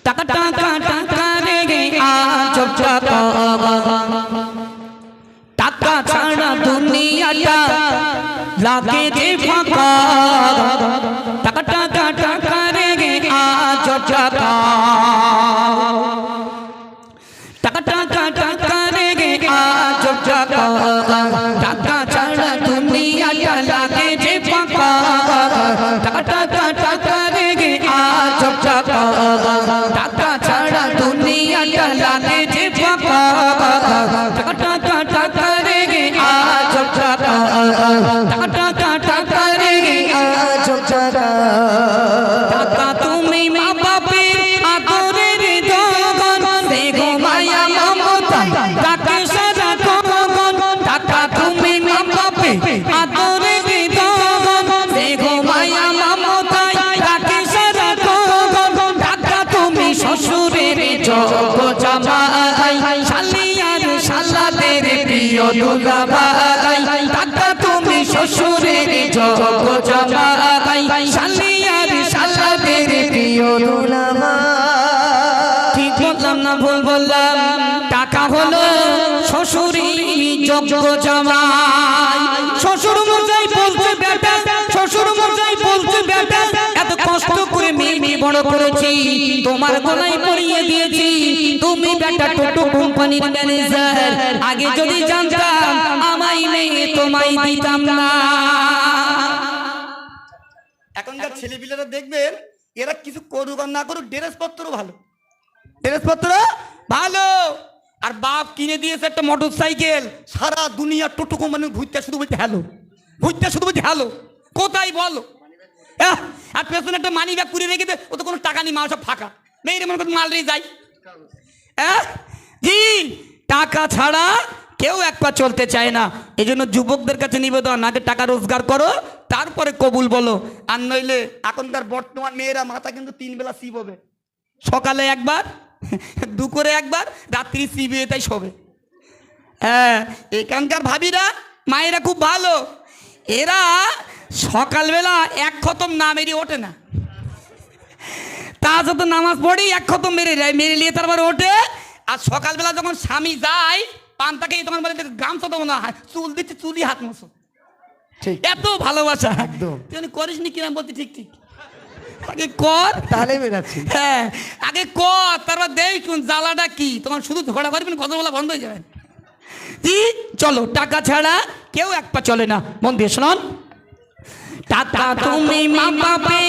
টাকা টাকা টাকা রে আজব টাকা টাকা ছাড়া দুনিয়াটা লাগে যে ফাঁকা টাকা টাকা টাকা রে আজব টাকা টাকা টাকা টাকা রে আজব টাকা টাকা ছাড়া দুনিয়াটা লাগে যে ফাঁকা টাকা টাকা টাকা রে আজব টাকা টাকা ছাড়া দুনিয়াটা লাগে যে ফাঁকা টাকা টাকা টাকা রে আজব টাকা টাকা টাকা টাকা রে আজব টাকা টাকা তুমি মা বাপের আদরের জগন দেখো মায়া মমতা টাকা সারা জগন টাকা তুমি মা বাপের আদরের জগন দেখো মায়া মমতা টাকা সারা জগন টাকা তুমি শ্বশুরের যোগ জামাই শালিয়ার শালাদের প্রিয় দুলাভাই টাকা তুমি শ্বশুরের যোগ জামাই শালিয়ার শালাদের প্রিয় দুলাভাই ঠিক বললাম না ভুল বললাম টাকা হলো শ্বশুরি যোগ্য জামাই শ্বশুর মশাই বলছে বেটা শ্বশুর মশাই বলছে বেটা এত কষ্ট করে মেয়ে বড় করেছি তোমার গলায় পরিয়ে দিয়েছি তুমি বেটা টোটো কোম্পানির ম্যানেজার আগে যদি জানতাম আমায় মেয়ে তোমায় দিতাম না এখনকার ছেলেপিলেরা দেখবেন এরা কিছু করুক আর না করুক ড্রেসপত্র ভালো ড্রেসপত্র ভালো আর বাপ কিনে দিয়েছে একটা মোটর সাইকেল সারা দুনিয়া টোটো কোম্পানি ঘুরতে শুধু বলছে হ্যালো ঘুরতে শুধু বলছে হ্যালো কোথায় বলো আর পেছনে একটা মানি ব্যাগ পুড়ে রেখে ও তো কোনো টাকা নেই মাল সব ফাঁকা মেয়ের মনে করতে মাল রেখে যাই জি টাকা ছাড়া কেউ এক পা চলতে চায় না এই জন্য যুবকদের কাছে নিবেদন আগে টাকা রোজগার করো তারপরে কবুল বলো আর নইলে এখনকার বর্তমান মেয়েরা মাথা কিন্তু 3 বেলা সিপ হবে সকালে একবার দুপুরে একবার রাত্রি সিবিয়ে তাই শোবে হ্যাঁ এখানকার ভাবিরা মায়েরা খুব ভালো এরা সকালবেলা এক খতম না মেরিয়ে ওঠে না তা যত নামাজ পড়ি এক খতম মেরে যায় মেরে নিয়ে তারপরে ওঠে আর সকালবেলা যখন স্বামী যায় পান্তাকে তখন বলে গামছা দেবো না চুল দিচ্ছে চুলি হাত মশো এত ভালোবাসা একদম তুই করিস নি কিনা বলতে ঠিক ঠিক আগে কর তাহলে বেরাচ্ছি হ্যাঁ আগে কর তারপর দেখুন জ্বালাটা কি তখন শুধু ঝগড়া করবেন কথা বলা বন্ধ হয়ে যাবে চলো টাকা ছাড়া কেউ এক পা চলে না মন দিয়ে শুনুন টাকা তুমি মা বাপে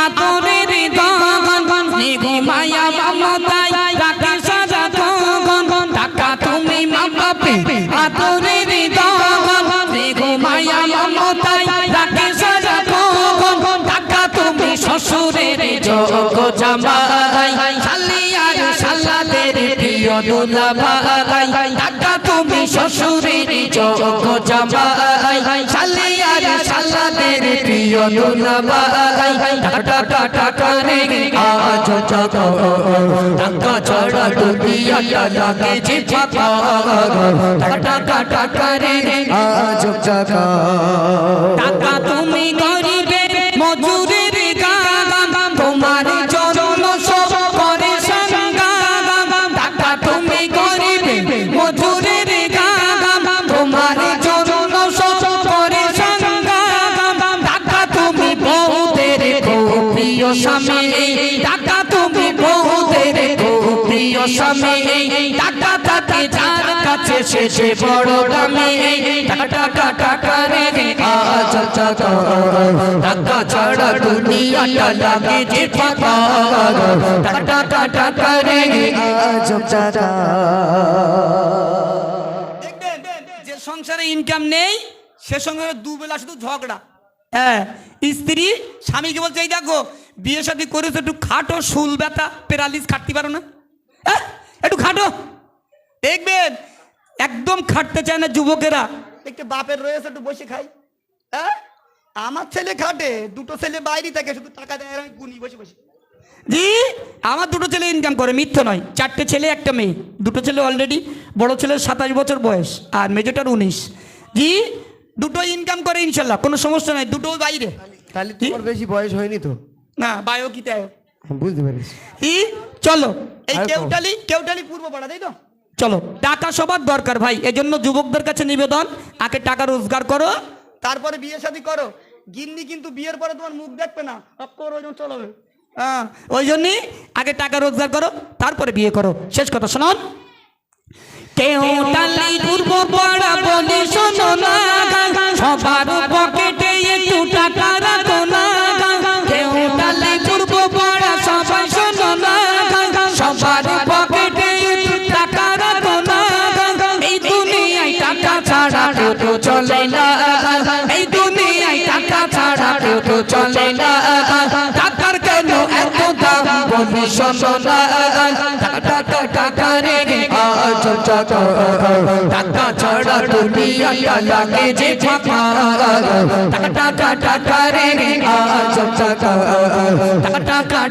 আদরের জগন দেখো মায়া মমতায় টাকা সারা জগন টাকা তুমি মা বাপে আদরের জগন দেখো মায়া মমতায় টাকা সারা জগন টাকা তুমি শ্বশুরের যোগ জামাই শালিয়ার শালাদের প্রিয় দুলাভাই টাকা তুমি শ্বশুরের যোগ জামাই শালিয়ার শালাদের প্রিয় দুলাভাই টাকা টাকা রে আজ টাকা টাকা ছাড়া দুনিয়াটা লাগে যে ফাঁকা টাকা টাকা রে আজ টাকা টাকা তুমি গরিবের মজুরের গান তোমার জন্য সব করে সংগ্রাম টাকা তুমি গরিবের মজুরের গান তোমার জন্য সব করে সংগ্রাম টাকা তুমি বহুদের প্রিয় স্বামী টাকা তুমি বহুদের প্রিয় স্বামী টাকা থাকে যার কাছে শেষে বড় দামি টাকা টাকা রে আজ টাকা টাকা ছাড়া দুনিয়াটা লাগে যে ফাঁকা টাকা টাকা রে আজ টাকা দেখবেন যে সংসারে ইনকাম নেই সে সঙ্গে দুবেলা শুধু ঝগড়া হ্যাঁ স্ত্রী স্বামীকে বলছে এই দেখো বিয়ে শাদী করেছো একটু খাটো শুল ব্যথা প্যারালিস খাটতে পারো না একটু খাটো দেখবেন একদম খাটতে চায় না যুবকেরা একটু বাপের রয়েছে একটু বসে খাই হ্যাঁ আমার ছেলে খাটে দুটো ছেলে বাইরে থাকে শুধু টাকা দেয় আমি গুনি বসে বসে জি আমার দুটো ছেলে ইনকাম করে মিথ্যে নয় 4টে ছেলে একটা মেয়ে দুটো ছেলে অলরেডি বড় ছেলের 27 বছর বয়স আর মেজোটার 19 জি দুটো ইনকাম করে ইনশাল্লাহ কোনো সমস্যা নাই দুটো বাইরে তাহলে তোমার বেশি বয়স হয়নি তো না বায়ো কি তাই বুঝতে পেরেছি। ই চলো এই আর কও। কেউটালি পূর্ব পাড়া তাই তো চলো টাকা সবার দরকার ভাই এজন্য যুবকদের কাছে নিবেদন আগে টাকা রোজগার করো তারপরে বিয়ে শাদী করো গিন্নি কিন্তু বিয়ের পরে তোমার মুখ দেখবে না অক্ষর ওই জন্য চলো হ্যাঁ ওই জন্যই আগে টাকা রোজগার করো তারপরে বিয়ে করো শেষ কথা শোনান কেউটালি পূর্ব পাড়া বলে শোনো না সবার পকেটে একটু টাকা রাখো না কেউটালি পূর্ব পাড়া সবাই শোনো না সবার পকেটে একটু টাকা রাখো না এই দুনিয়ায় টাকা ছাড়া কেউ তো চলে না এই দুনিয়ায় টাকা ছাড়া কেউ তো চলে না টাকার কেন এত দাম বলে শোনো না টাকা টাকা রে আজ টাকা ছাড়া দুনিয়াটা লাগে যে ফাঁকা টাকা টাকা রে আজ টাকা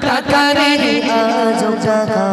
টাকা রে আজ টাকা